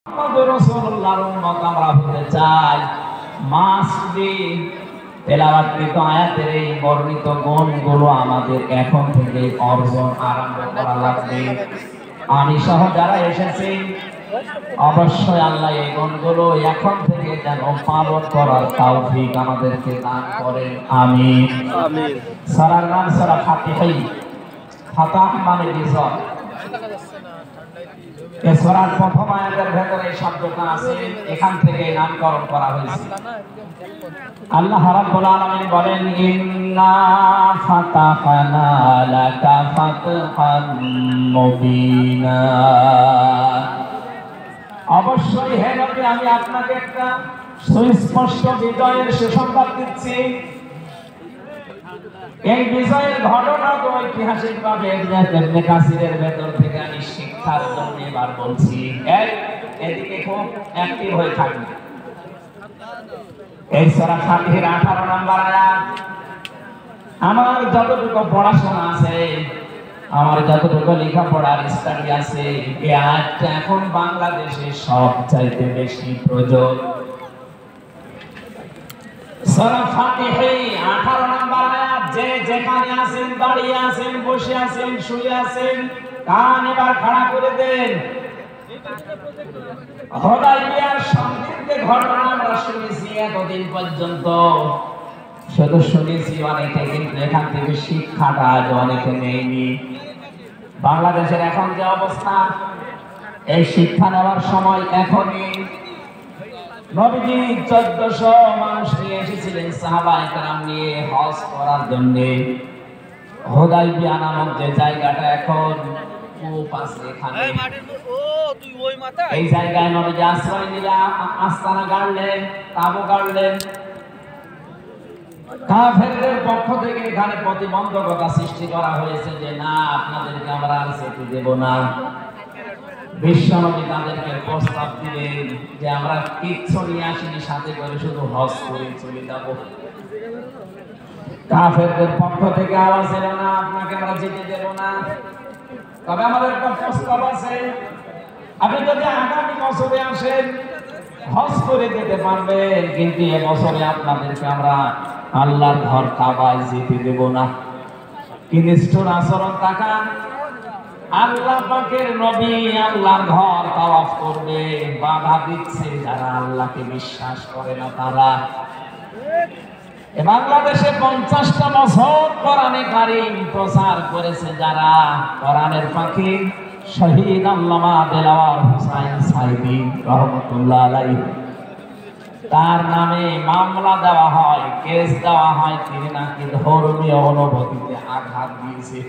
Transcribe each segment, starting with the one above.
মুহাম্মদুর রাসূলুল্লাহর উম্মত আমরা হতে চাই। মাসবি তেলাওয়াতকৃত আয়াতের এই বর্ণিত গুণগুলো আমাদের এখন থেকে অর্জন আরম্ভ করা লাগবে। আমি সহ যারা এসেছি অবশ্যই আল্লাহ এই গুণগুলো এখন থেকে যেন পালন করার তৌফিক আমাদেরকে দান করেন। আমিন আমিন। সূরার নাম সূরা ফাতিহা। ফাতাহ মানে বিজয়। এই সূরার প্রথম আয়াতের ভেতরে এই শব্দটা আছে, এখান থেকে নামকরণ করা হয়েছে। আল্লাহ রাব্বুল আলামিন বলেন, ইন্না ফাতাহনা লাকা ফাতহান মুবিনা। অবশ্যই হে নবী, আমি আপনাকে একটা সুস্পষ্ট বিজয়ের সুসংবাদ দিচ্ছি। এই বিজয়ের ঘটনা তো ঐতিহাসিকভাবে ইবনে কাসিরের ভেতর থেকে আমি শিক্ষার জন্য এবার বলছি। এদিকে খুব অ্যাক্টিভ হয়ে থাকবে। এই সূরা ফাতিহার 18 নম্বর আয়াত। আমার যতটুকু পড়াশোনা আছে, আমার যতটুকু লেখাপড়ার স্টাডি আছে, এই আয়াতটা এখন বাংলাদেশে সবচাইতে বেশি প্রয়োজন। সূরা ফাতিহা 18 নম্বর আয়াত। যে যেখানে আছেন, দাঁড়িয়ে আছেন, বসে আছেন, শুয়ে আছেন, কান এবার খাড়া করে দেন। হুদায়বিয়ার সন্ধিতে ঘটনা আমরা শুনেছি এতদিন পর্যন্ত, শুধু শুনেছি অনেকে, কিন্তু এখান থেকে শিক্ষাটা আজ অনেকে নেয়নি। বাংলাদেশের এখন যে অবস্থা, এই শিক্ষা নেওয়ার সময় এখনই। নবীজি 1400 মানুষ নিয়ে এসেছিলেন সাহাবায়ে কেরাম নিয়ে হজ করার জন্য। হুদায়বিয়া নামক যে জায়গাটা এখন কূপ আছে, এখানে এই জায়গায় নবীজি আশ্রয় নিলেন, আস্তানা গাড়লেন, তাঁবু গাড়লেন। কাফেরদের পক্ষ থেকে এখানে প্রতিবন্ধকতা সৃষ্টি করা হয়েছে যে না, আপনাদেরকে আমরা আর যেতে দেব না। বিশ্বনবী তাদেরকে প্রস্তাব দিলেন যে আমরা কিচ্ছু নিয়ে আসিনি, সাথে করে শুধু হজ করে চলে যাব। কাফেরদের পক্ষ থেকে আওয়াজ এলো না, আপনাকে আমরা যেতে দেব না, তবে আমাদের একটা প্রস্তাব আছে। আপনি যদি আগামী বছরে আসেন, হজ করে যেতে পারবেন, কিন্তু এই বছরে আপনাদেরকে আমরা আল্লাহর ঘর কাবায় যেতে দেব না। কি নিষ্ঠুর আচরণ! টাকা আল্লাহ পাকের নবী আল্লাহর ঘর তাওয়াফ করবে, বাধা দিচ্ছে যারা আল্লাহকে বিশ্বাস করে না তারা। বাংলাদেশে 50টা বছর কোরআনে কারীম প্রচার করেছে যারা, কোরআনের পাখি শহীদ আল্লামা দেলাওয়ার হোসাইন সাইদি রহমাতুল্লাহ আলাইহি, তার নামে মামলা দেওয়া হয়, কেস দেওয়া হয়, তিনি নাকি ধর্মীয় অনুভূতিতে আঘাত দিয়েছে।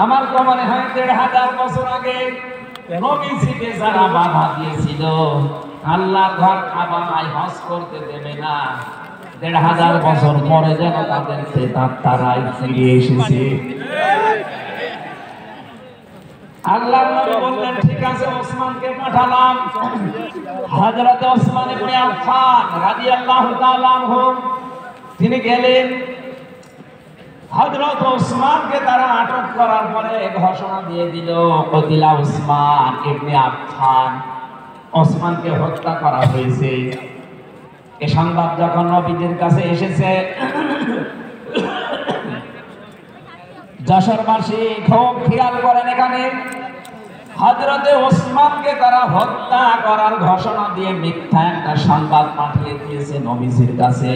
আমার তো মনে হয় 1500 বছর আগে নবীজিকে যারা বাধা দিয়েছিল আল্লাহর ঘর কাবায় হজ করতে দেবে না, 1500 বছর পরে যেন তাদের তারাই ফিরে এসেছে। আল্লাহর নবী বললেন, ঠিক আছে, ওসমানকে পাঠালাম। হযরত ওসমান ইবনে আফফান রাদিয়াল্লাহু তাআলা আনহু তিনি গেলেন। হযরত ওসমানকে তারা আটক করার পরে ঘোষণা দিয়ে দিল, কতিলা ওসমান ইবনে আফফান, ওসমানকে হত্যা করা হয়েছে। এই সংবাদ যখন নবীজির কাছে এসেছে, যশোরবাসী খুব খেয়াল করেন, এখানে হযরতে ওসমানকে তারা হত্যা করার ঘোষণা দিয়ে মিথ্যা একটা সংবাদ পাঠিয়ে দিয়েছে নবীজির কাছে।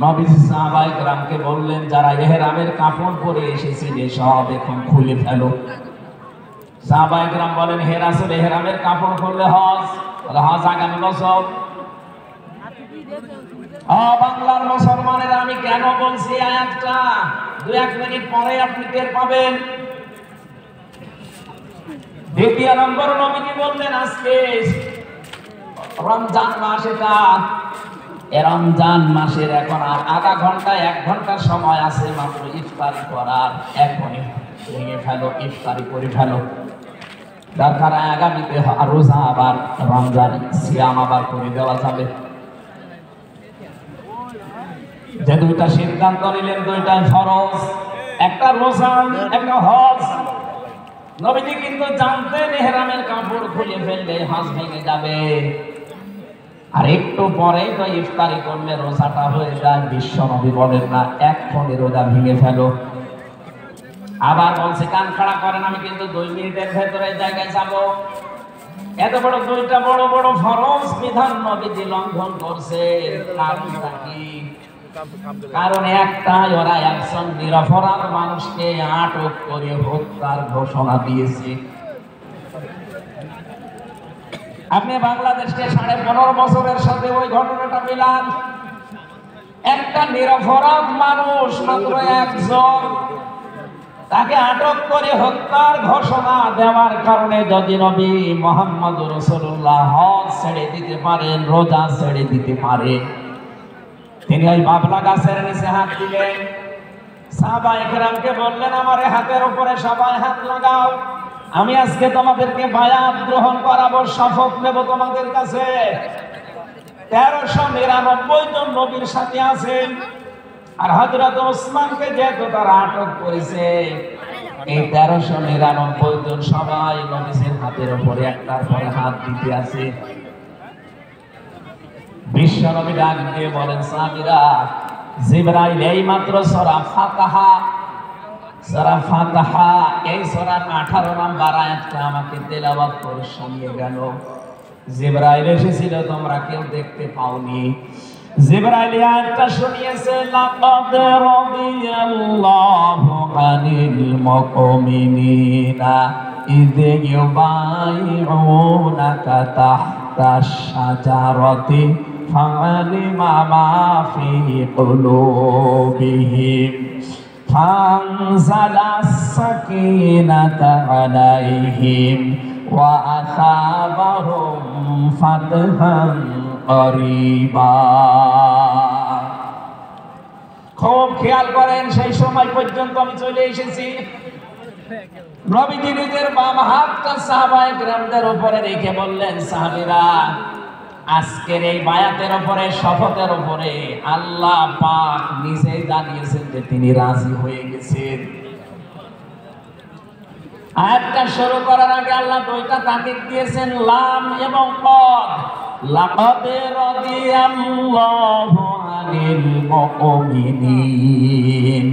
নবীজি সাহাবায়ে কেরামকে বললেন, যারা ইহরামের কাপড় পরে এসেছিল সব এখন খুলে ফেলো। সাহাবায়ে কেরাম বলেন, হে রাসূল, ইহরামের কাপড় পরলে হজ আগামী বছর। বাংলার মুসলমানেরা, আমি কেন বলছি আয়াতটা 2-1 মিনিট পরে আপনি টের পাবেন। দ্বিতীয় নম্বর, নবীজি বললেন আজকে রমজান মাস, এটা রমজান মাসের এখন আর আধা ঘন্টা 1 ঘন্টা সময় আছে মাত্র ইফতারি করার। এখনই ভেঙে ফেলো, ইফতারি করে ফেলো, দরকার আগামীতে রোজা আবার রমজান সিয়াম আবার করে দেওয়া যাবে। যে দুইটা সিদ্ধান্ত নিলেন, দুইটাই ফরজ, একটা রোজা, একটা হজ। নবীজি কিন্তু জানতেন ইহরামের কাপড় খুলে ফেললে হজ ভেঙে যাবে, আর একটু পরে তো ইফতারি করলে রোজাটা হয়ে যায়। বিশ্ব নবী বলেন না এক্ষণে রোজা ভেঙে ফেলো। আবার বলছে কান খাড়া করেন, আমি কিন্তু 2 মিনিটের ভেতরে জায়গায় যাব। এত বড় দুইটা বড় বড় ফরজ বিধান নবীজি লঙ্ঘন করছে, কারণটা কি? কারণ একটাই, ওরা একজন নিরপরাধ মানুষকে আটক করে হত্যার ঘোষণা দিয়েছে। আপনি বাংলাদেশকে 15.5 বছরের সাথে ওই ঘটনাটা মিলান। একটা নিরপরাধ মানুষ মাত্র একজন, তাকে আটক করে হত্যার ঘোষণা দেওয়ার কারণে যদি নবী মুহাম্মদ রাসূলুল্লাহ হজ ছেড়ে দিতে পারেন, রোজা ছেড়ে দিতে পারেন, তিনি ওই বাবলা গাছের নিচে হাত দিলেন। সাহাবায়ে কেরামকে বললেন আমার হাতের উপরে সবাই হাত লাগাও, আমি আজকে তোমাদেরকে বায়াত গ্রহণ করাবো, শপথ নেব তোমাদের কাছে। 1399 জন নবীর সাথে আছেন, আর হযরত ওসমানকে যেহেতু তারা আটক করেছে, এই 1399 জন সবাই নবীর হাতের উপরে একটার পরে হাত দিতে আছে। বিশ্ব নবী ডাক দিয়ে বলেন সাহাবীরা, জিবরাইল এই মাত্র সূরা ফাতিহা এই সূরার 18 নম্বর আয়াতটা আমাকে তেলাওয়াত করে শুনিয়ে গেল। জিবরাইল এসেছিল, তোমরা কেউ দেখতে পাওনি। জিবরাইল আয়াতটা শুনিয়েছে, লাকাদ রাদিয়াল্লাহু আনিল মুমিনিনা ইয ইউবাইউনাকা তাহতাশ শাজারাতি ফাআলিমা মা ফি কুলুবিহিম ফানজালাস সাকিনাতা আলাইহিম ওয়া আসাবাহুম ফাতহান করিবা। খুব খেয়াল করেন, সেই সময় পর্যন্ত আমি চলে এসেছি। নবীজি নিজের বাম হাতটা সাহাবায়ে কেরামদের উপরে রেখে বললেন, সাহাবীরা আজকের এই বায়াতের উপরে, শপথের উপরে আল্লাহ পাক নিজেই জানিয়েছেন যে তিনি রাজি হয়ে গেছেন। আয়াতটা শুরু করার আগে আল্লাহ দুইটা তাকিদ দিয়েছেন, লাম এবং কদ। লাকাদ রাদিয়াল্লাহু আনিল মুমিনিন,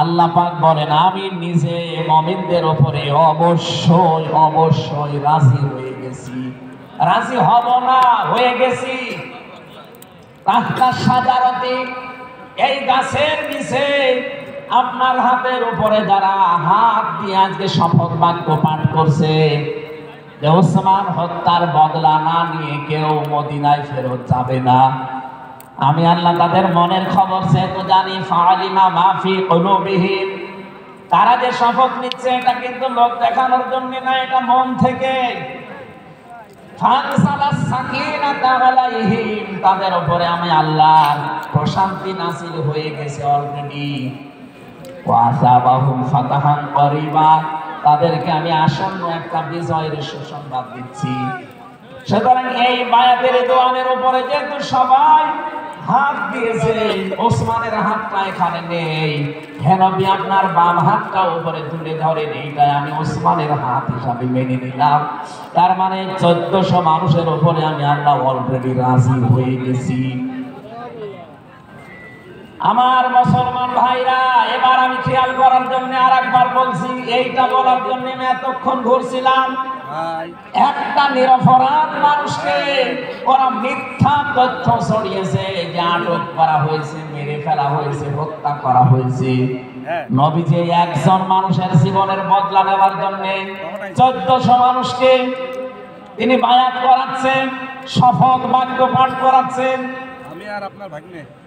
আল্লাহ পাক বলেন আমি নিজে মুমিনদের উপরে অবশ্যই অবশ্যই রাজি হয়ে গেছি। রাজি হব না, হয়ে গেছি। তাহতা শাজারাতি, এই গাছের নিচে আপনার হাতের উপরে যারা হাত দিয়ে আজকে শপথ বাক্য পাঠ করছে যে ওসমান হত্যার বদলা না নিয়ে কেউ মদিনায় ফেরত যাবে না, আমি আল্লাহ তাদের মনের খবর যেহেতু জানি, ফাআলিমা মা ফি কুলুবিহিম, তারা যে শপথ নিচ্ছে এটা কিন্তু লোক দেখানোর জন্য না, এটা মন থেকে। ফানসালাস সাকিনাতা আলাইহিম, তাদের উপরে আমি আল্লাহর প্রশান্তি নাযিল হয়ে গেছে অলরেডি। ওয়া আসাবাহুম ফাতাহান করিবা, তাদেরকে আমি আসন্ন একটা বিজয়ের সুসংবাদ দিচ্ছি। সুতরাং এই বায়াতের দোয়ানের উপরে যেহেতু সবাই হাত দিয়েছে, ওসমানের হাতটা এখানে নেই, হেন নবী আপনার বাম হাতটা উপরে তুলে ধরেন, এইটাই আমি ওসমানের হাত হিসাবে মেনে নিলাম। তার মানে 1400 মানুষের উপরে আমি আল্লাহ অলরেডি রাজি হয়ে গেছি। আমার মুসলমান ভাইরা, এবার আমি খেয়াল করার জন্য আর একবার বলছি, এইটা বলার জন্য আমি এতক্ষণ ঘুরছিলাম। একটা নিরপরাধ মানুষকে ওরা মিথ্যা তথ্য ছড়িয়েছে যে আটক করা হয়েছে, মেরে ফেলা হয়েছে, হত্যা করা হয়েছে। নবীজি একজন মানুষের জীবনের বদলা নেওয়ার জন্য 1400 মানুষকে তিনি বায়াত করাচ্ছেন, শপথ বাক্য পাঠ করাচ্ছেন।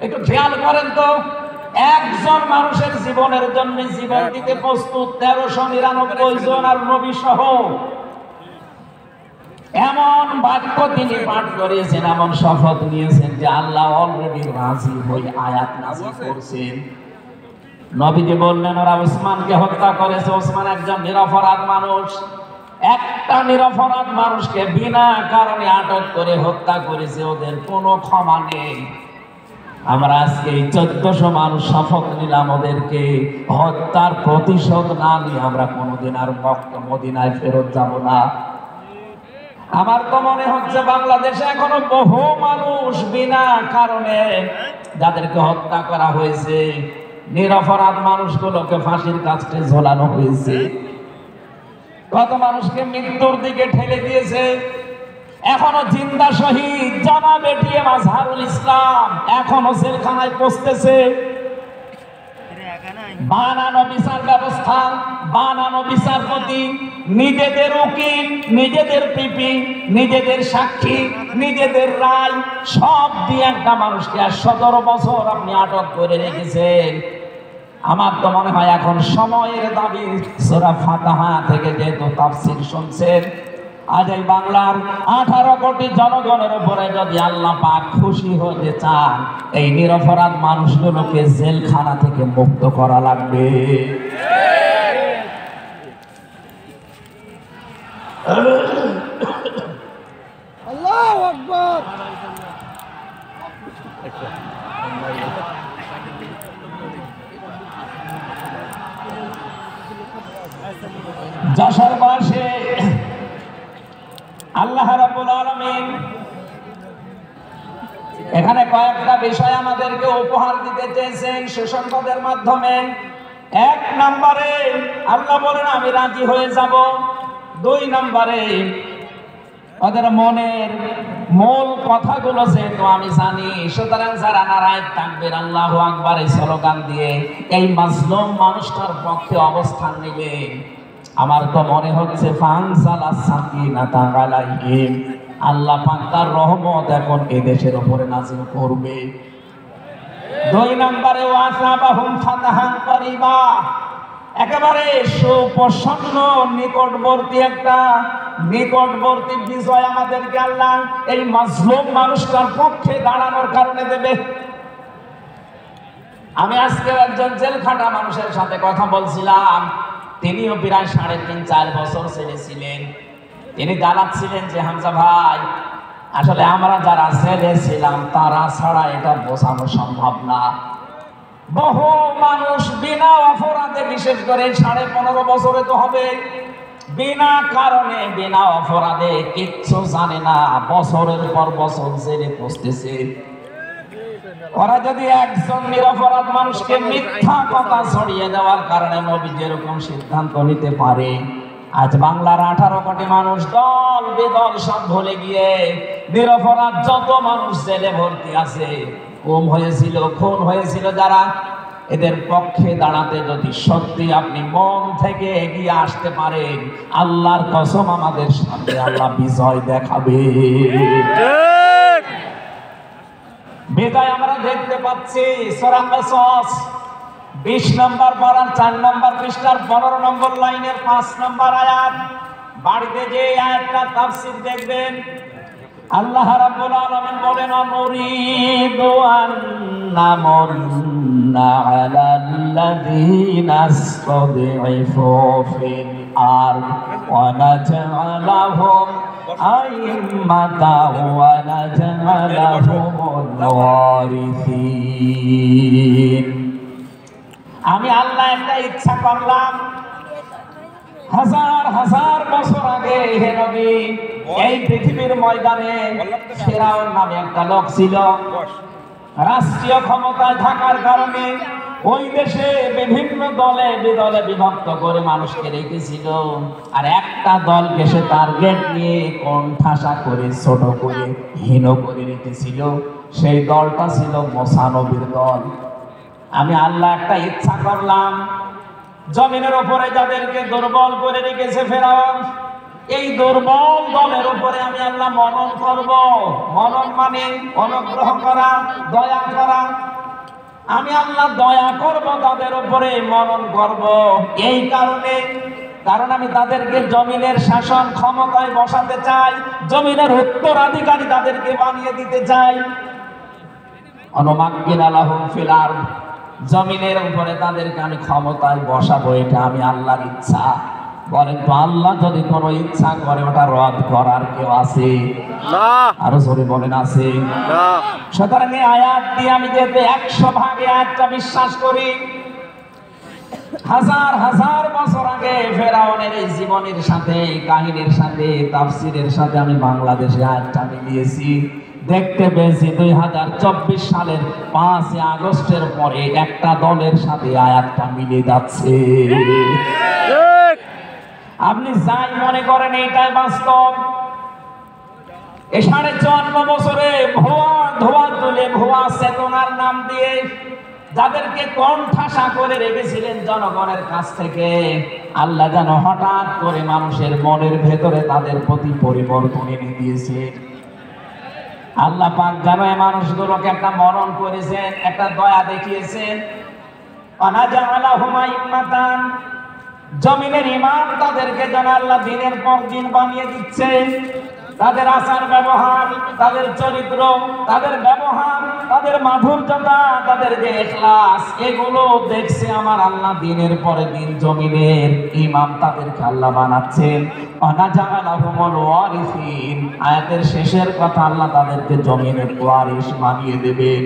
একটু খেয়াল করেন তো, একজন মানুষের জীবনের জন্য জীবন দিতে প্রস্তুত 1399 জন, আর নবী সহ। এমন বাক্য তিনি পাঠ করেছেন, এমন শপথ নিয়েছেন যে আল্লাহ অলরেডি রাজি হয়ে আয়াত নাযিল করছেন। নবীজি বললেন ওরা ওসমানকে হত্যা করেছে, ওসমান একজন নিরপরাধ মানুষ। একটা নিরপরাধ মানুষকে বিনা কারণে আটক করে হত্যা করেছে, ওদের কোনো ক্ষমা নেই। আমরা আজকে এই 1400 মানুষ শপথ নিলাম, ওদেরকে হত্যার প্রতিশোধ না নিয়ে আমরা কোনোদিন আর মদিনায় ফেরত যাব না। আমার তো মনে হচ্ছে বাংলাদেশে এখনো বহু মানুষ বিনা কারণে যাদেরকে হত্যা করা হয়েছে, নিরপরাধ মানুষগুলোকে ফাঁসির কাছে ঝোলানো হয়েছে, কত মানুষকে মৃত্যুর দিকে ঠেলে দিয়েছে। এখনো জিন্দা শহীদ জনাব এটিএম আজহারুল ইসলাম এখনো জেলখানায় পচতেছে। বানানো বিচার ব্যবস্থা, বানানো বিচারপতি, নিজেদের উকিল, নিজেদের পিপি, নিজেদের সাক্ষী, নিজেদের রায় সব দিয়ে একটা মানুষকে 17 বছর আপনি আটক করে রেখেছেন। আমার তো মনে হয় এখন সময়ের দাবি। সূরা ফাতিহা থেকে যেহেতু তাফসীর শুনছেন, আজ এই বাংলার 18 কোটি জনগণের উপরে যদি আল্লাহ পাক খুশি হতে চান, এই নিরপরাধ মানুষগুলোকে জেলখানা থেকে মুক্ত করা লাগবে। আল্লাহু আকবার। যশোর মাসে আল্লাহ রাব্বুল আলামিন এখানে কয়েকটা বিষয় আমাদেরকে উপহার দিতে চেয়েছেন সুসংবাদের মাধ্যমে। 1 নম্বরে আল্লাহ বলেন আমি রাজি হয়ে যাব। 2 নম্বরে ওদের মনের মূল কথাগুলো যেহেতু আমি জানি, সুতরাং যারা নারায়ে তাকবীর আল্লাহু আকবার এই স্লোগান দিয়ে এই মাজলুম মানুষটার পক্ষে অবস্থান নেবে, আমার তো মনে হচ্ছে ফানজালাস সাকিনাতা আলাইহিম, আল্লাহ পাক তার রহমত এখন এই দেশের উপরে নাযিল করবে। 2 নম্বরে ওয়াসাবাহুম ফাতাহান করিবা, একেবারে সুপ্রসন্ন নিকটবর্তী একটা নিকটবর্তী বিজয় আমাদেরকে আল্লাহ এই মাজলুম মানুষটার পক্ষে দাঁড়ানোর কারণে দেবে। আমি আজকে একজন জেলখাটা মানুষের সাথে কথা বলছিলাম, তিনিও প্রায় 3.5-4 বছর জেলে ছিলেন। তিনি জানাচ্ছিলেন যে হামজা ভাই, আসলে আমরা যারা জেলে ছিলাম তারা ছাড়া এটা বোঝানো সম্ভব না। বহু মানুষ বিনা অপরাধে, বিশেষ করে 15.5 বছরে তো হবে, বিনা কারণে বিনা অপরাধে কিচ্ছু জানে না, বছরের পর বছর জেলে পচতেছে। ওরা যদি একজন নিরপরাধ মানুষকে মিথ্যা কথা ছড়িয়ে দেওয়ার কারণে নবী যেরকম সিদ্ধান্ত নিতে পারে, আজ বাংলার 18 কোটি মানুষ দল বেদল সব ভুলে গিয়ে নিরপরাধ যত মানুষ জেলে ভর্তি আছে, গুম হয়েছিল, খুন হয়েছিল যারা, এদের পক্ষে দাঁড়াতে যদি সত্যি আপনি মন থেকে এগিয়ে আসতে পারেন, আল্লাহর কসম আমাদের সামনে আল্লাহ বিজয় দেখাবে। বিদায় আমরা দেখতে পাচ্ছি সূরা কাসাস 20 নম্বর পারার 4 নম্বর পৃষ্ঠার 15 নম্বর লাইনের 5 নম্বর আয়াত। বাড়িতে যে আয়াতটা তাফসীর দেখবেন, আল্লাহ রাব্বুল আলামিন বলেন নুরিদু আন্নামুন্না আলাল্লাযীনা ইসতাদঈফু ফিল আরদ ওয়া নাজআলাহুম আইম্মাতাও ওয়া নাজআলাহুমুল ওয়ারিসিন। আমি আল্লাহ একটা ইচ্ছা করলাম, হাজার হাজার বছর আগে হে নবী, এই পৃথিবীর ময়দানে ফিরআউন নামে একটা লোক ছিল। রাষ্ট্রীয় ক্ষমতায় থাকার কারণে ওই দেশে বিভিন্ন দলে বিদলে বিভক্ত করে মানুষকে রেখেছিল, আর একটা দলকে সে টার্গেট নিয়ে কোণঠাসা করে, ছোট করে, হীন করে রেখেছিল। সেই দলটা ছিল মুসা নবীর দল। আমি আল্লাহ একটা ইচ্ছা করলাম, জমিনের উপরে যাদেরকে দুর্বল করে রেখেছে ফেরাউন, এই দুর্বল দলের উপরে আমি আল্লাহ মনন করব। মনন মানে অনুগ্রহ করা, দয়া করা। আমি আল্লাহ দয়া করব তাদের উপরে, মনন করব। এই কারণে, কারণ আমি তাদেরকে জমিনের শাসন ক্ষমতায় বসাতে চাই, জমিনের উত্তরাধিকারী তাদেরকে বানিয়ে দিতে চাই। অনুমাক্কিনা লাহুম ফিল আরদ, জমিনের উপরে তাদেরকে আমি ক্ষমতায় বসাবো, এটা আমি আল্লাহর ইচ্ছা। বলেন তো আল্লাহ যদি কোনো ইচ্ছা করে ওটা রদ করার কেউ আছে? না। আরো জোরে বলেন আছে? না। সুতরাং এই আয়াত দিয়ে আমি যেহেতু 100% আয়াতটা বিশ্বাস করি, হাজার হাজার বছর আগে ফেরাউনের এই জীবনের সাথে, কাহিনীর সাথে, তাফসীরের সাথে আমি বাংলাদেশে আয়াতটা মিলিয়েছি। দেখতে পেয়েছি 2024 সালের 5 আগস্টের পরে একটা দলের সাথে আয়াতটা মিলে যাচ্ছে। ঠিক। আপনি যাই মনে করেন এটাই বাস্তব। এই 54 বছরে ভুয়া ধোয়া তুলে ভুয়া চেতনার নাম দিয়ে যাদেরকে কণ্ঠাসা করে রেখেছিলেন জনগণের কাছ থেকে, আল্লাহ যেন হঠাৎ করে মানুষের মনের ভেতরে তাদের প্রতি পরিবর্তন এনে দিয়েছে। আল্লাহ পাক যেন এই মানুষগুলোকে একটা মরণ করেছেন, একটা দয়া দেখিয়েছেন। অনাজালাহুমা ইম্মাতান, জমিনের ইমাম তাদেরকে যেন আল্লাহ দিনের পর দিন বানিয়ে দিচ্ছে। তাদের আচার ব্যবহার, তাদের চরিত্র, তাদের ব্যবহার, তাদের মাধুর্যতা, তাদের যে ইখলাস, এগুলো দেখছে আমার আল্লাহ দিনের পরে দিন জমিনের ইমাম তাদেরকে আল্লাহ বানাচ্ছেন। অনাজালাহুমুল ওয়ারিসিন, আয়াতের শেষের কথা আল্লাহ তাদেরকে জমিনের ওয়ারিস বানিয়ে দেবেন।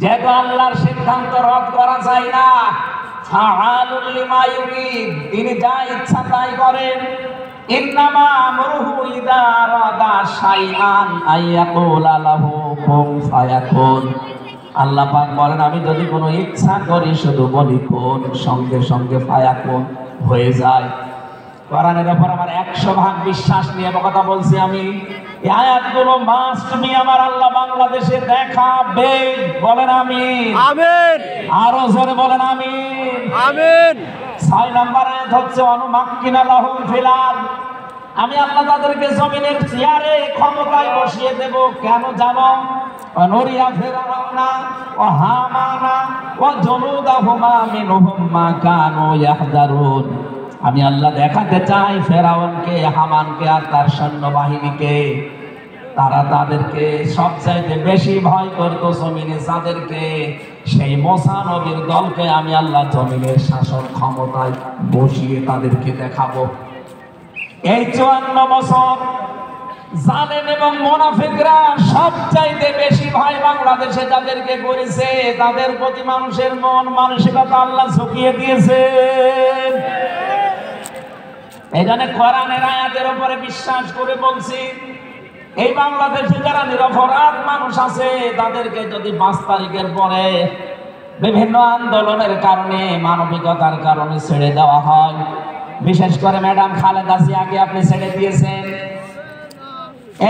যেহেতু আল্লাহর সিদ্ধান্ত রদ করা যায় না, ফাআলুল লিমা ইউরিদ, তিনি যা ইচ্ছা তাই করেন। ইন্নামা আমরুহু ইযা আরাদা শাইআন আইয়াকুলা লাহু কুন ফায়াকুন। আল্লাহ পাক বলেন আমি যদি কোনো ইচ্ছা করি শুধু বলি কোন, সঙ্গে সঙ্গে ফায়াকুন হয়ে যায়। কোরআনের উপর আমার 100% বিশ্বাস নিয়ে কথা বলছি আমি। এই আয়াতগুলো মাস্ট বি আমার আল্লাহ বাংলাদেশে দেখাবে। বলেন আমিন। আমিন। আরো জোরে বলেন আমিন। আমিন। 6 নম্বর আয়াত হচ্ছে অনুমাক্কিনা লাহুম ফিল আরদ, আমি আল্লাহ তাদেরকে জমিনের চেয়ারে ক্ষমতায় বসিয়ে দেব। কেন জানো? অনুরিয়া ফিরাউনা ওয়া হামানা ওয়া জুনুদাহুমা মিনহুম মা কানু ইয়াহদারুন, আমি আল্লাহ দেখাতে চাই ফেরাউনকে, হামানকে আর তার সৈন্যবাহিনীকে, তারা তাদেরকে সবচাইতে বেশি ভয় করত জমিনে যাদেরকে, সেই মুসা নবীর দলকে আমি আল্লাহ জমিনের শাসন ক্ষমতায় বসিয়ে তাদেরকে দেখাবো। এই 54 বছর জালেম এবং মুনাফিকরা সবচাইতে বেশি ভয় বাংলাদেশে যাদেরকে করেছে, তাদের প্রতি মানুষের মন মানসিকতা আল্লাহ ঝুঁকিয়ে দিয়েছে। এই জন্য কোরআনের আয়াতের উপরে বিশ্বাস করে বলছি, এই বাংলাদেশে যারা নিরপরাধ মানুষ আছে তাদেরকে যদি 5 তারিখের পরে বিভিন্ন আন্দোলনের কারণে, মানবিকতার কারণে ছেড়ে দেওয়া হয়, বিশেষ করে ম্যাডাম খালেদা জিয়াকে আপনি ছেড়ে দিয়েছেন,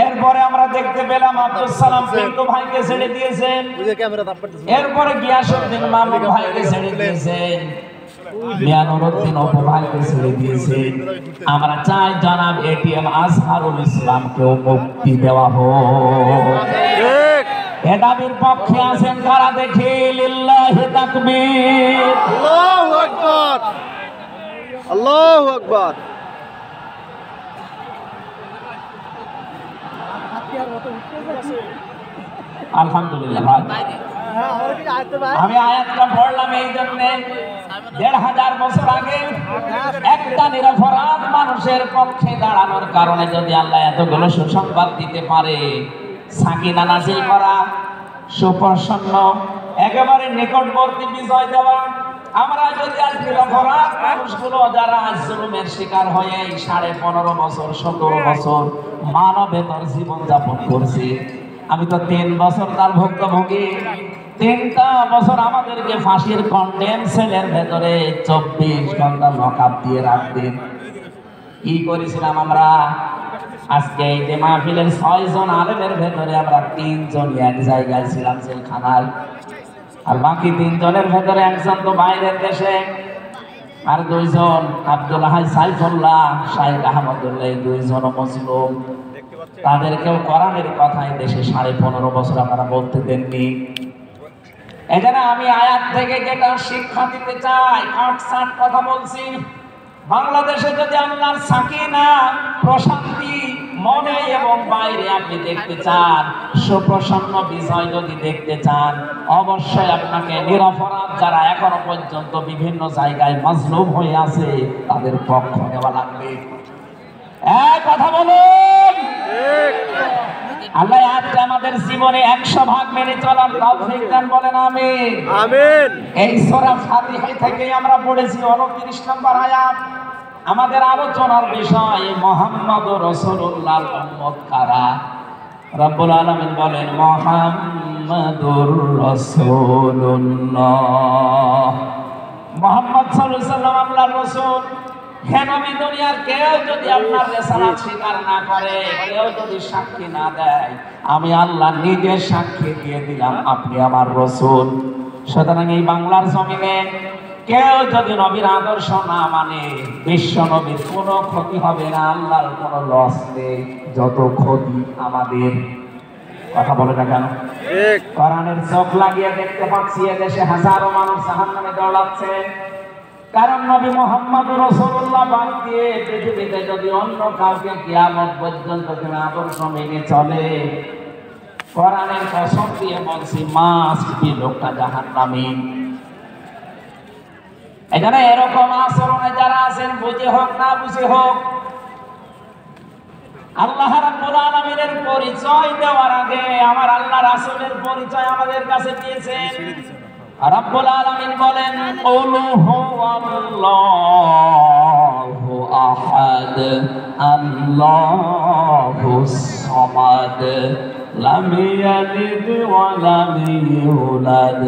এরপরে আমরা দেখতে পেলাম আব্দুল সালাম পিন্টু ভাইকে ছেড়ে দিয়েছেন, এরপরে গিয়াসউদ্দিন মামুন ভাইকে ছেড়ে দিয়েছেন, মিয়ানুরউদ্দিন অপু ভাইকে ছেড়ে দিয়েছেন। আমরা চাই জনাব এটিএম আজহারুল ইসলামকেও মুক্তি দেওয়া হোক। এ দাবির পক্ষে আছেন কারা দেখি? লিল্লাহি তাকবীর। আল্লাহু আকবার। আল্লাহু আকবার। আলহামদুলিল্লাহ ভাই, আমি আয়াতটা পড়লাম এই জন্য 1500 বছর আগে একটা নিরপরাধ মানুষের পক্ষে দাঁড়ানোর কারণে যদি আল্লাহ এতগুলো সুসংবাদ দিতে পারে, সাকিনা নাজিল করা, সুপ্রসন্ন, একেবারে নিকটবর্তী বিজয় দেওয়া, আমরা যদি আজ নিরপরাধ মানুষগুলো যারা আজ জুলুমের শিকার হয়ে 15.5 বছর 17 বছর মানবেতর জীবন যাপন করছি, আমি তো 3 বছর তার ভুক্তভোগী। 3টা বছর আমাদেরকে ফাঁসির কন্ডেম সেলের ভেতরে 24 ঘন্টা লকআপ দিয়ে রাখতেন। কি করেছিলাম আমরা? আজকে এই যে মাহফিলের 6 জন আলেমের ভেতরে আমরা 3 জন এক জায়গায় ছিলাম জেলখানায়, আর বাকি 3 জনের ভেতরে একজন তো বাইরের দেশে, আর 2 জন আব্দুল হাই সাইফুল্লাহ, শাইখ আহমদুল্লাহ, 2 জন মুসলিম। তাদেরকেও কোরআনের কথাই দেশে 15.5 বছর আপনারা বলতে দেননি। এখানে আমি আয়াত থেকে যেটা শিক্ষা দিতে চাই, 8-7 কথা বলছি। বাংলাদেশে যদি আল্লাহর সাকিনা, প্রশান্তি মনে এবং বাইরে আপনি দেখতে চান, সুপ্রসন্ন বিজয় যদি দেখতে চান, অবশ্যই আপনাকে নিরপরাধ যারা এখনো পর্যন্ত বিভিন্ন জায়গায় মাজলুম হয়ে আছে তাদের পক্ষ নেওয়া লাগবে। এক কথা বলুন, আল্লাহ আজকে আমাদের জীবনে 100% মেনে চলার তৌফিক দান, বলেন আমিন। আমিন। এই সূরা ফাতিহা থেকে আমরা পড়েছি 29 নম্বর আয়াত। আমাদের আলোচনার বিষয় মুহাম্মদুর রাসূলুল্লাহর উম্মত কারা। রব্বুল আলামিন বলেন মুহাম্মাদুর রাসূলুল্লাহ, মুহাম্মদ সাল্লাল্লাহু আলাইহি ওয়াসাল্লাম আল্লাহর রাসূল। কেন আমি দুনিয়ার কেউ যদি আপনার রিসালাত স্বীকার না করে, কেউ যদি সাক্ষী না দেয়, আমি আল্লাহ নিজে সাক্ষী দিয়ে দিলাম আপনি আমার রাসূল। সুতরাং এই বাংলার জমিনে কেউ যদি নবীর আদর্শ না মানে, বিশ্ব নবীর কোনো ক্ষতি হবে না, আল্লাহর কোনো লস নেই। যত ক্ষতি আমাদের। কথা বলে না কেন? কোরআনের চোখ লাগিয়ে দেখতে পাচ্ছি এদেশে হাজারো মানুষ জাহান্নামে দৌড়াচ্ছে। কারণ নবী মুহাম্মদুর রাসূলুল্লাহ বাদ দিয়ে পৃথিবীতে যদি অন্য কাউকে কিয়ামত পর্যন্ত কোনো আদর্শ মেনে চলে, কোরআনের কসম দিয়ে বলছি মাস্ট বি লোকটা জাহান্নামী। এখানে এরকম আচরণে যারা আছেন, বুঝে হোক না বুঝে হোক, আল্লাহ রাব্বুল আলামিনের পরিচয় দেওয়ার আগে আমার আল্লাহ রাসূলের পরিচয় আমাদের কাছে দিয়েছেন। রাব্বুল আলামিন বলেন কুল হুয়াল্লাহু আহাদ আল্লাহুস সামাদ লাম ইয়ালিদ ওয়া লাম ইউলাদ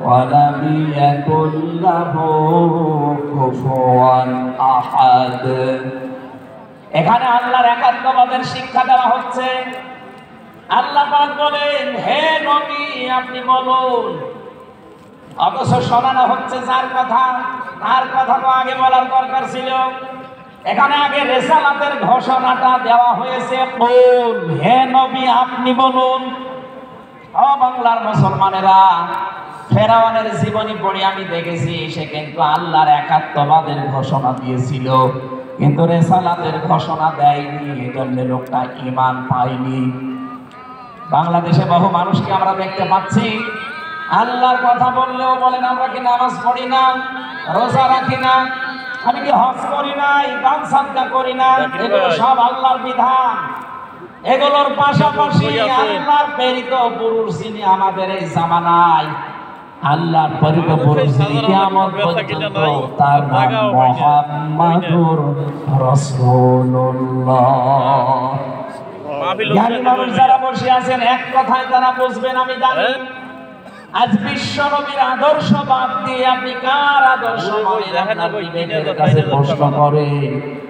ওয়া লাম ইয়াকুল লাহু কুফুয়ান আহাদ। এখানে আল্লাহর একাত্মবাদের শিক্ষা দেওয়া হচ্ছে। আল্লাহ পাক বলেন হে নবী আপনি বলুন, অথচ শোনানো হচ্ছে যার কথা, তার কথা তো আগে বলার দরকার ছিল। এখানে আগে রিসালাতের ঘোষণাটা দেওয়া হয়েছে, বল হে নবী আপনি বলুন। ও বাংলার মুসলমানেরা, ফেরাউনের জীবনী পড়ে আমি দেখেছি সে কিন্তু আল্লাহর একাত্মবাদের ঘোষণা দিয়েছিল, কিন্তু রিসালাতের ঘোষণা দেয়নি, এজন্য লোকটা ঈমান পায়নি। বাংলাদেশে বহু মানুষকে আমরা দেখতে পাচ্ছি আল্লাহর কথা বললেও বলেন আমরা কি নামাজ পড়ি না, রোজা রাখি না, আমি কি হজ করি নাই, দান সাদকা করি না, এগুলো সব আল্লাহর বিধান। এগুলোর পাশাপাশি আল্লাহর প্রেরিত পুরুষ যিনি আমাদের এই জামানায়, আল্লাহর প্রেরিত পুরুষ যিনি কিয়ামত পর্যন্ত, তার নাম মুহাম্মাদুর রাসূলুল্লাহ। জ্ঞানী মানুষ যারা বসে আছেন এক কথায় তারা বুঝবেন আমি জানি। আজ বিশ্ব নবীর আদর্শ বাদ দিয়ে আপনি কার আদর্শ বিবেকের কাছে প্রশ্ন করে,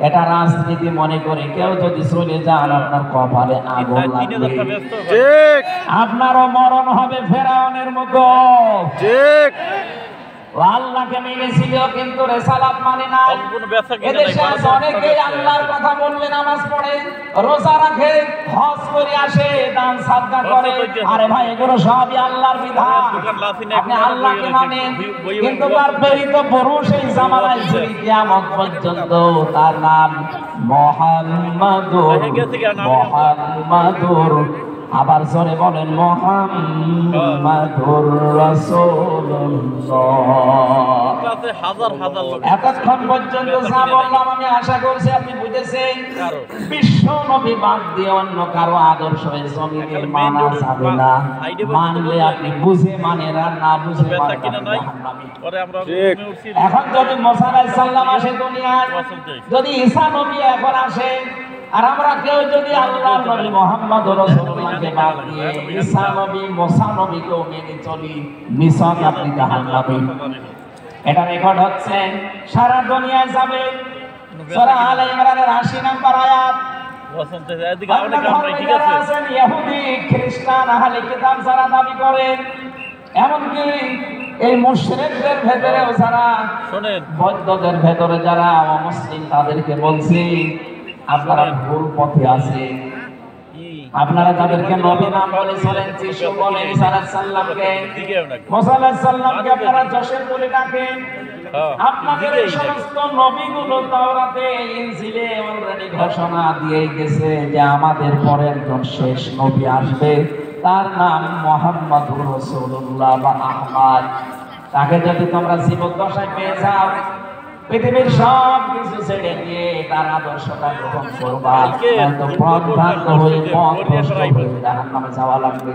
এটা রাজনীতি মনে করে কেউ যদি চলে যান আপনার কপালে আগুন লাগবে, আপনারও মরণ হবে ফেরাউনের মতো। ঠিক, আল্লাহকে মেনেছিল কিন্তু রিসালাত মানে না। এদেশে অনেকেই আল্লাহর কথা বললে নামাজ পড়ে, রোজা রাখে, হজ করে আসে, দান সাদকা করে। আরে ভাই এগুলো সবই আল্লাহর বিধান, আপনি আল্লাহকে মানেন, কিন্তু তার প্রেরিত পুরুষ এই জামানায় যিনি কিয়ামত পর্যন্ত, তার নাম মুহাম্মাদুর। আবার জোরে বলেন মুহাম্মাদুর রাসূলুল্লাহ। এতক্ষণ পর্যন্ত যা বললাম আমি আশা করছি আপনি বুঝেছেন। বিশ্ব নবী বাদ দিয়ে অন্য কারো আদর্শ এই জমিনে মানা যাবে না। মানলে আপনি বুঝে মানেন, আর না বুঝে মানেন। এখন যদি মুসা আলাইহিস সালাম আসে দুনিয়ায়, যদি ঈসা নবী এখন আসে, আর আমরা কেউ যদি আল্লাহর নবী মুহাম্মদুর রাসূলুল্লাহকে বাদ দিয়ে ঈসা নবী, মুসা নবীকেও মেনে চলি, নিশ্চয় আপনি জাহান্নামী। এটা রেকর্ড হচ্ছে, সারা দুনিয়ায় যাবে। সূরা আলে ইমরানের ৮০ নম্বর আয়াত। ইহুদি, খ্রিস্টান, আহলে কিতাব যারা দাবি করেন, এমনকি এই মুশরিকদের ভেতরেও যারা, বৌদ্ধদের ভেতরে যারা অমুসলিম, তাদেরকে বলছি আপনারা ভুল পথে আছেন। আপনারা যাদেরকে নবী নাম বলে চলেন, যিশু বলে, ঈসা আলাইহিস সালামকে, মুসা আলাইহিস সালামকে আপনারা জোসেফ বলে ডাকেন, আপনাদের এই সমস্ত নবীগুলো তাওরাতে ইনজিলে অলরেডি ঘোষণা দিয়ে গেছে যে আমাদের পরে একজন শেষ নবী আসবে, তার নাম মুহাম্মদুর রাসূলুল্লাহ বা আহমদ। তাকে যদি তোমরা জীবদ্দশায় পেয়ে যাও, পৃথিবীর সব কিছু ছেড়ে দিয়ে তার আদর্শটা গ্রহণ করবা, তো পথভ্রান্ত হয়ে পথভ্রষ্ট হয়ে জাহান্নামে যাওয়া লাগবে।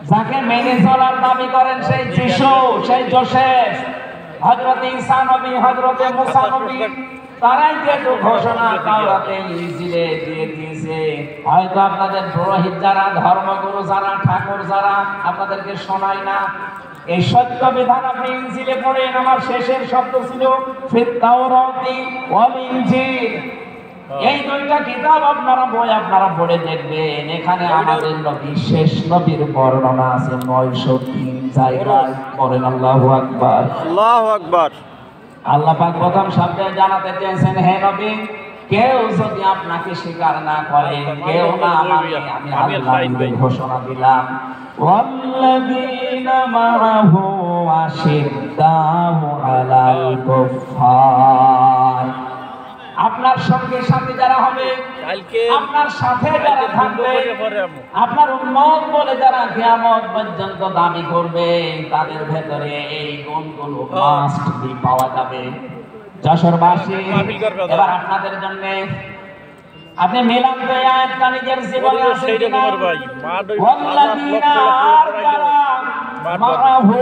যাকে মেনে চলার দাবি করেন সেই যিশু, সেই যোসেফ, হযরত ঈসা নবী, হযরত মুসা নবী, তারাই যেহেতু ঘোষণা তাওরাতে ইনজিলে দিয়ে দিয়েছে। হয়তো আপনাদের পুরোহিত যারা, ধর্মগুরু যারা, ঠাকুর যারা আপনাদেরকে শোনায় না। এই সত্য বিধান আপনি ইনজিলে পড়েন। আমার শেষের শব্দ ছিল ফিত তাওরাতি ওয়াল ইনজিল। এই দুইটা কিতাব আপনারা পড়ে দেখবেন, এখানে আমাদের নবী শেষ নবীর বর্ণনা আছে 903 জায়গায়। বলেন আল্লাহু আকবার। আল্লাহু আকবার। আল্লাহ পাক প্রথম শব্দে জানাতে চেয়েছেন, হে নবী, কেউ যদি আপনাকে স্বীকার না করে, কেউ না মানে, আমি আল্লাহ ঘোষণা দিলাম, ওয়াল্লাযীনা মাআহু আশিদ্দাউ আলাল কুফফার। আপনার সঙ্গে সাথে যারা হবে, আপনার সাথে যারা থাকবে, আপনার উম্মত বলে যারা কিয়ামত পর্যন্ত দাবি করবে, তাদের ভেতরে এই গুণগুলো মাস্ট বি পাওয়া যাবে। যশোরবাসী, এবার আপনাদের জন্য আপনি মিলান তো আয়াতটা নিজের জীবনে আছে কিনা? ওয়াল্লাযীনা মাআহু,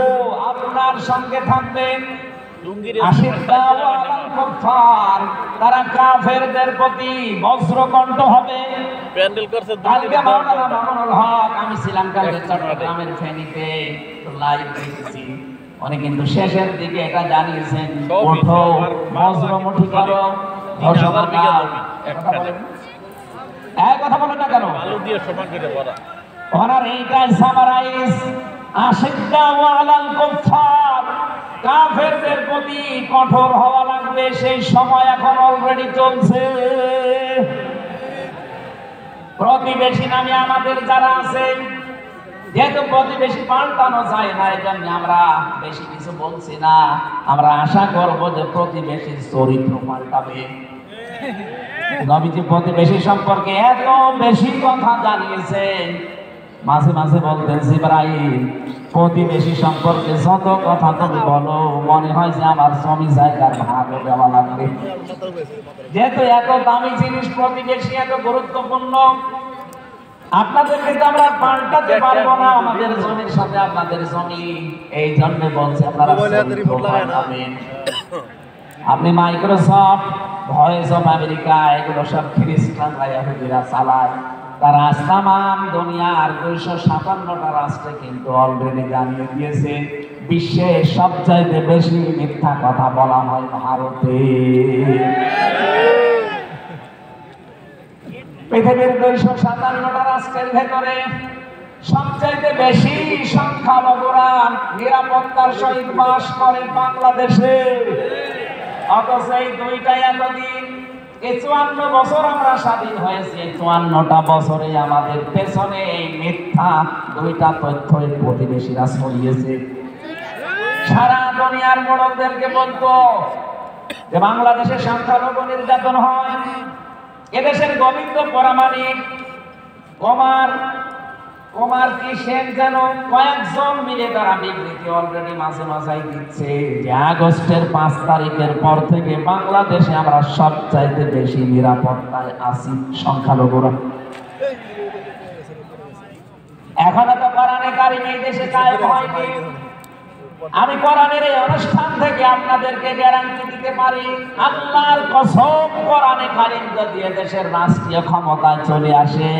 আপনার সঙ্গে থাকবেন, আশিদ্দাউ আলাল কুফফার, তারা কাফেরদের প্রতি বজ্রকণ্ঠ হবে। প্যান্ডেল করছে কালকে মাওলানা মামুনুল হক, আমি ছিলাম কালকে চট্টগ্রামের ফেনীতে, লাইভ দেখেছি। উনি কিন্তু শেষের দিকে এটা জানিয়েছেন, ওঠো বজ্রমুঠি করো, ঘোষণা দাও। কথা বলেন না কেন? আলু দিয়ে সমান করে ভরা। ওনার এইটাই সামারাইজ, আশিদ্দাউ আলাল কুফফার, কাফেরদের প্রতি কঠোর হওয়া লাগবে। সেই সময় এখন অলরেডি চলছে। প্রতিবেশী নামে আমাদের যারা আছে, যেহেতু প্রতিবেশী পাল্টানো যায় না, এই জন্য আমরা বেশি কিছু বলছি না। আমরা আশা করব যে প্রতিবেশীর চরিত্র পাল্টাবে। নবীজি প্রতিবেশী সম্পর্কে এত বেশি কথা জানিয়েছেন, মাঝে মাঝে বলতেন, জিবরাইল, প্রতিবেশী সম্পর্কে যত কথা তুমি বলো, মনে হয় যে আমার জমি জায়গার ভাগ দেওয়া লাগবে। যেহেতু এত দামি জিনিস প্রতিবেশী, এত গুরুত্বপূর্ণ, আপনাদেরকে তো আমরা পাল্টাতে পারবো না। আমাদের জমির সাথে আপনাদের জমি, এই জন্য বলছে আপনারা পাল্টাবেন। আপনি মাইক্রোসফট, ভয়েস অফ আমেরিকা, এগুলো সব খ্রিস্টানরা, ইহুদিরা চালায়। তারা তামাম দুনিয়ার 257টা রাষ্ট্রে কিন্তু অলরেডি জানিয়ে দিয়েছে, বিশ্বের সবচাইতে বেশি মিথ্যা কথা বলা হয় ভারতে। পৃথিবীর 257টা রাষ্ট্রের ভেতরে সবচাইতে বেশি সংখ্যালঘুরা নিরাপত্তার সহিত বাস করে বাংলাদেশে। অথচ এই দুইটাই এতদিন, এই 54 বছর আমরা স্বাধীন হয়েছি, 54টা বছরে আমাদের পেছনে এই মিথ্যা দুইটা তথ্যের প্রতিবেশীরা ছড়িয়েছে। সারা দুনিয়ার মোড়লদেরকে বলতো যে বাংলাদেশে সংখ্যালঘু নির্যাতন হয়। এদেশের গোবিন্দ পরামানিক, কুমার কি সেন, যেন কয়েকজন মিলে তারা বিবৃতি অলরেডি মাঝে মাঝাই দিচ্ছে যে আগস্টের 5 তারিখের পর থেকে বাংলাদেশে আমরা সবচাইতে বেশি নিরাপত্তায় আছি সংখ্যালঘুরা। এখনো তো কোরআনে কারিম এই দেশে কায়েম হয়নি। আমি কোরআনের এই অনুষ্ঠান থেকে আপনাদেরকে গ্যারান্টি দিতে পারি, আল্লাহর কসম, কোরআনে কারিম যদি দেশের রাষ্ট্রীয় ক্ষমতায় চলে আসে,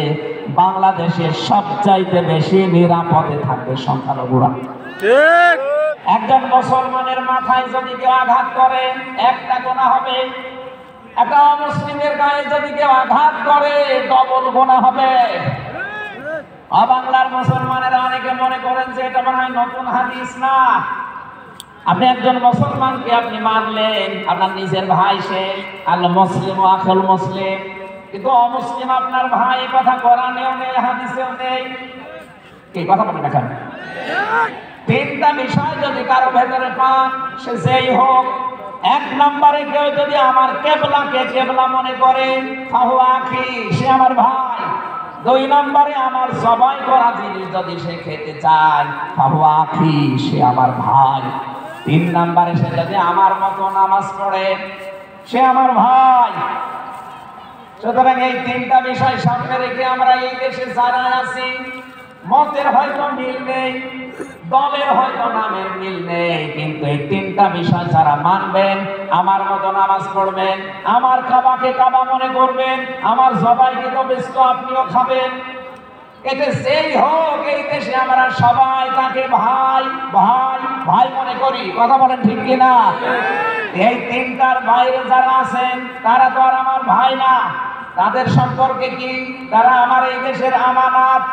বাংলাদেশের সবচাইতে বেশি নিরাপদে থাকবে সংখ্যালঘুরা। ঠিক। একজন মুসলমানের মাথায় যদি কেউ আঘাত করে, একটা গুনাহ হবে। একটা অমুসলিমের গায়ে যদি কেউ আঘাত করে, ডবল গুনাহ হবে। বাংলার মুসলমানেরা অনেকে মনে করেন যে এটা মনে হয় নতুন হাদিস। না, আপনি একজন মুসলমানকে আপনি মারলেন, আপনার নিজের ভাই, সে আল মুসলিম আখুল মুসলিম, কিন্তু অমুসলিম আপনার ভাই। কথা কোরআনেও নেই, হাদিসেও নেই। এই কথা বলে দেখান। তিনটা বিষয় যদি কারো ভেতরে পান, সে যেই হোক। এক নম্বরে কেউ যদি আমার কেবলাকে কেবলা মনে করে, ফাহুয়া আখি, সে আমার ভাই। দুই নম্বরে আমার জবাই করা জিনিস যদি সে খেতে চায়, ফাহুয়া আখি, সে আমার ভাই। তিন নম্বরে সে যদি আমার মতো নামাজ পড়ে, সে আমার ভাই। সুতরাং এই তিনটা বিষয় সামনে রেখে আমরা এই দেশে যারা আছি, মতের হয়তো মিল নেই, দলের হয়তো নামের মিল নেই, কিন্তু এই তিনটা বিষয় যারা মানবেন, আমার মতো নামাজ পড়বেন, আমার কাবাকে কাবা মনে করবেন, আমার জবাইকে তো ব্যস্ত আপনিও খাবেন, এতে সেই হোক, এই দেশে আমরা সবাই তাকে ভাই ভাই ভাই মনে করি। কথা বলেন ঠিক কিনা? এই তিনটার বাইরে যারা আছেন তারা তো আর আমার ভাই না। তাদের সম্পর্কে কি? তারা আমার এই দেশের আমানত।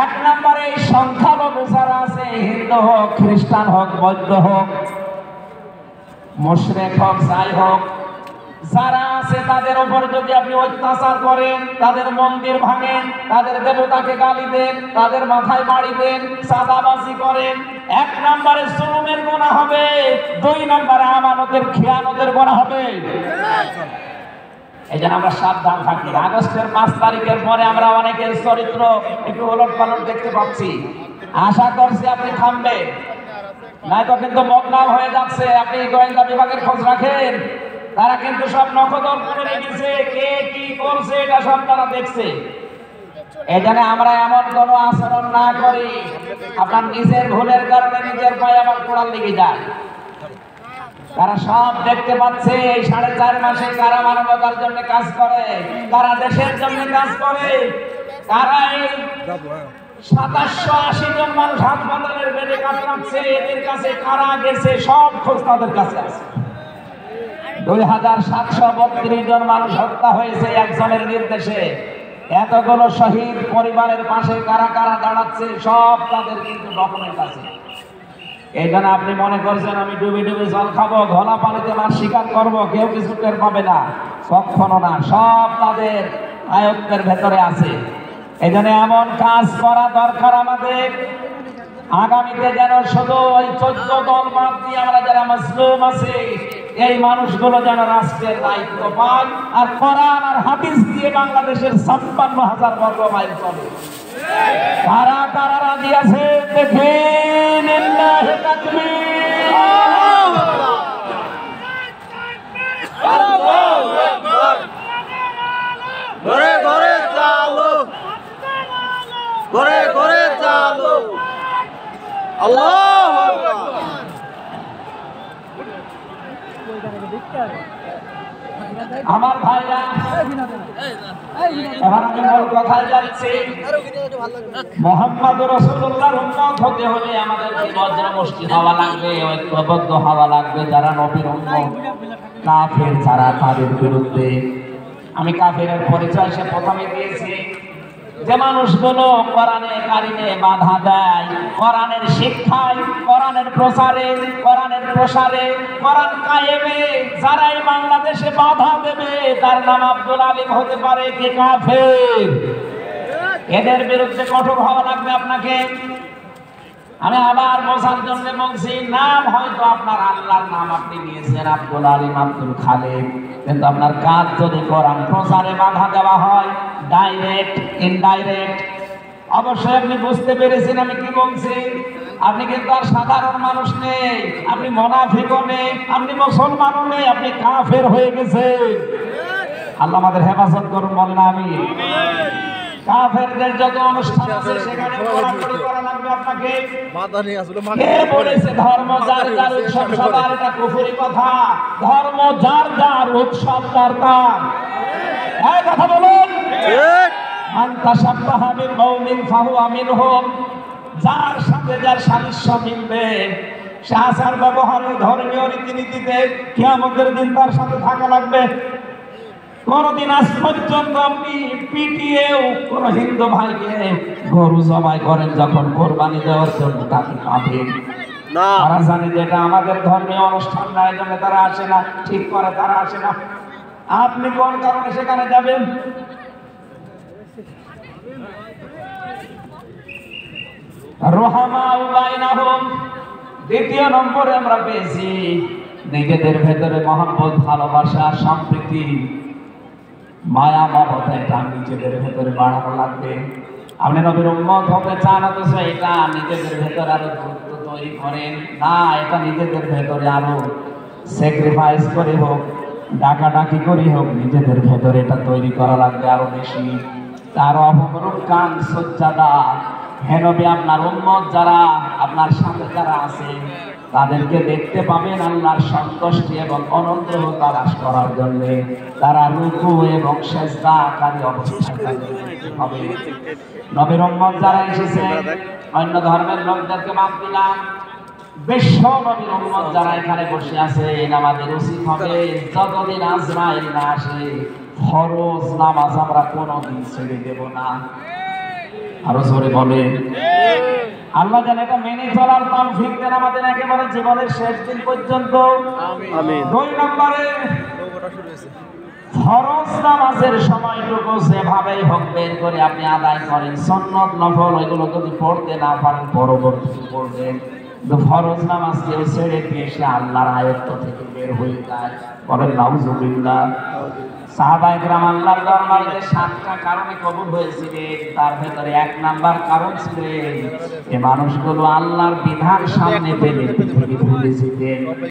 এক নম্বরে এই সংখ্যালঘু যারা আছে, হিন্দু হোক, খ্রিস্টান হোক, বৌদ্ধ হোক, মুশরিক হোক, যাই হোক, যারা আছে তাদের উপর যদি আপনি অত্যাচার করেন, তাদের মন্দির ভাঙেন, তাদের দেবতাকে গালি দেন, তাদের মাথায় বাড়ি দেন, চাঁদাবাজি করেন, এক নম্বরে জুলুমের গুনাহ হবে, দুই নম্বরে আমানতের খেয়ানতের গুনাহ হবে। এই জন্য আমরা সাবধান থাকি। আগস্টের 5 তারিখের পরে আমরা অনেকের চরিত্র একটু ওলট পালট দেখতে পাচ্ছি। আশা করছি আপনি থামবেন, নয়তো কিন্তু বদনাম হয়ে যাচ্ছে। আপনি গোয়েন্দা বিভাগের খোঁজ রাখেন, তারা কিন্তু সব নখদর করে রেখেছে, কে কি করছে এটা সব তারা দেখছে। এই জন্য আমরা এমন কোনো আচরণ না করি আপনার নিজের ভুলের কারণে নিজের পায়ে আবার কোড়াল লেগে যায়। তারা সব দেখতে পাচ্ছে এই 4.5 মাসে কারা মানবতার জন্য কাজ করে, কারা দেশের জন্য কাজ করে, কারা এই 2780 জন মানুষ হাসপাতালের বেডে কাতরাচ্ছে, এদের কাছে কারা গেছে সব খোঁজ তাদের কাছে আছে। 2732 জন মানুষ হত্যা হয়েছে একজনের নির্দেশে। এতগুলো শহীদ পরিবারের পাশে কারা কারা দাঁড়াচ্ছে সব তাদের কিন্তু ডকুমেন্ট আছে। এই জন্য আপনি মনে করছেন আমি ডুবে ডুবে জল খাবো, ঘোলা পানিতে মাছ শিকার করবো, কেউ কিছু টের পাবে না, কখনো না। সব তাদের আয়ত্তের ভেতরে আছে। এই জন্য এমন কাজ করা দরকার আমাদের, আগামীতে যেন শুধু ওই 14 দল বাদ দিয়ে আমরা যারা মুসলিম আছি, এই মানুষগুলো যেন রাষ্ট্রের দায়িত্ব পায়, আর কোরআন আর হাদিস দিয়ে বাংলাদেশের 56,000 বর্গ মাইল চলে। কারা কারা রাজি আছে দেখেন। লিল্লাহি তাকবীর, আল্লাহু আকবার। ঘরে ঘরে চালু, ঘরে ঘরে চালু, আল্লাহু আকবার। আমার ভাইরা, এবার আমি মূল কথায় যাচ্ছি। মুহাম্মদ রাসূলুল্লাহর উম্মত হতে হলে আমাদেরকে বজ্র মুষ্টি হওয়া লাগবে, ঐক্যবদ্ধ হওয়া লাগবে। যারা নবীর উম্মত, কাফের যারা, তাদের বিরুদ্ধে। আমি কাফেরের পরিচয় সে প্রথমে দিয়েছি। যে মানুষগুলো কোরআনে কারিমে বাধা দেয়, কোরআনের শিক্ষায়, কোরআনের প্রচারে, কোরআনের প্রসারে, কোরআন কায়েমে যারাই বাংলাদেশে বাধা দেবে, তার নাম আব্দুল আলিম হতে পারে, কে কাফের। এদের বিরুদ্ধে কঠোর হওয়া লাগবে আপনাকে। আমি আবার বোঝার জন্য বলছি, নাম হয়তো আপনার আল্লাহর নাম আপনি নিয়েছেন আব্দুল আলিম, আব্দুল খালেক, কিন্তু আপনার কাজ যদি কোরআন প্রচারে বাধা দেওয়া হয়, ডাইরেক্ট ইনডাইরেক্ট, অবশ্যই আপনি বুঝতে পেরেছেন আমি কি বলছি। আপনি কিন্তু আর সাধারণ মানুষ নেই, আপনি মুনাফিকও নেই, আপনি মুসলমানও নেই, আপনি কাফের হয়ে গেছেন। আল্লাহ আমাদের হেফাজত করুন, বলেন আমিন। কাফেরদের যত অনুষ্ঠান আছে সেখানে কড়াকড়ি করা লাগবে আপনাকে। কে বলেছে ধর্ম যার যার উৎসব সবার? এটা কুফরি কথা। ধর্ম যার যার উৎসব তার তার। এই কথা বলুন। ঠিক। মান তাশাব্বাহা বিকওমিন ফাহুয়া মিনহুম। যার সাথে যার সাদৃশ্য মিলবে, সে আচার ব্যবহারে, ধর্মীয় রীতিনীতিতে কিয়ামতের দিন তার সাথে থাকা লাগবে। কোনদিন আজ পর্যন্ত আপনি পিটিয়েও কোন হিন্দু ভাইকে গরু জবাই করেন যখন কোরবানি দেওয়ার জন্য, তাকে পাবেন না। তারা জানে যে এটা আমাদের ধর্মীয় অনুষ্ঠান না, এই জন্য তারা আসে না, ঠিক করে তারা আসে না। আপনি কোন কারণে সেখানে যাবেন? রুহামাউ বাইনাহুম। দ্বিতীয় নম্বরে আমরা পেয়েছি নিজেদের ভেতরে মহব্বত, ভালোবাসা, সম্প্রীতি, মায়া মমতা, এটা নিজেদের ভেতরে বাড়ানো লাগবে। আপনি নবীর উম্মত হতে চান, অথচ এটা নিজেদের ভেতরে আরো দূরত্ব তৈরি করেন না। এটা নিজেদের ভেতরে আরো স্যাক্রিফাইস করে হোক, ডাকাডাকি করে হোক, নিজেদের ভেতরে এটা তৈরি করা লাগবে আরো বেশি। তার অপরূপকান সজ্জাদা, হে নবী, আপনার উম্মত যারা আপনার সাথে যারা আছে তাদেরকে দেখতে পাবেন আল্লাহর সন্তুষ্টি এবং অনুগ্রহ তালাশ করার জন্য তারা রুকু এবং সিজদাকারী অবস্থায় হবে। নবীর উম্মত যারা এসেছে, অন্য ধর্মের লোকদেরকে বাদ দিলাম, বিশ্ব নবীর উম্মত যারা এখানে বসে আছে, আমাদের উচিত হবে যতদিন আজরাইল না আসে ফরজ নামাজ আমরা কোনোদিন ছেড়ে দেব না। আরো জোরে বলে আল্লাহ যেন এটা মেনে চলার তৌফিক দেন আমাদের একেবারে জীবনের শেষ দিন পর্যন্ত। আমিন। 2 নম্বরে ফরজ নামাজের সময়টুকু যেভাবেই হোক বের করে আপনি আদায় করেন। সুন্নত নফল ওইগুলো যদি পড়তে না পারেন পরবর্তীতে পড়বেন। ফরজ নামাজ কেউ ছেড়ে দিয়ে সে আল্লাহর আয়ত্ত থেকে বের হয়ে যায়। বলেন নাউজুবিল্লাহ। সাহাবায়ে কেরাম আল্লাহর দরবারে 7টা কারণে কবুল হয়েছিলেন, তার ভেতরে 1 নাম্বার কারণ ছিল এই মানুষগুলো আল্লাহর বিধান সামনে পেলে পৃথিবী ভুলে যেতেন।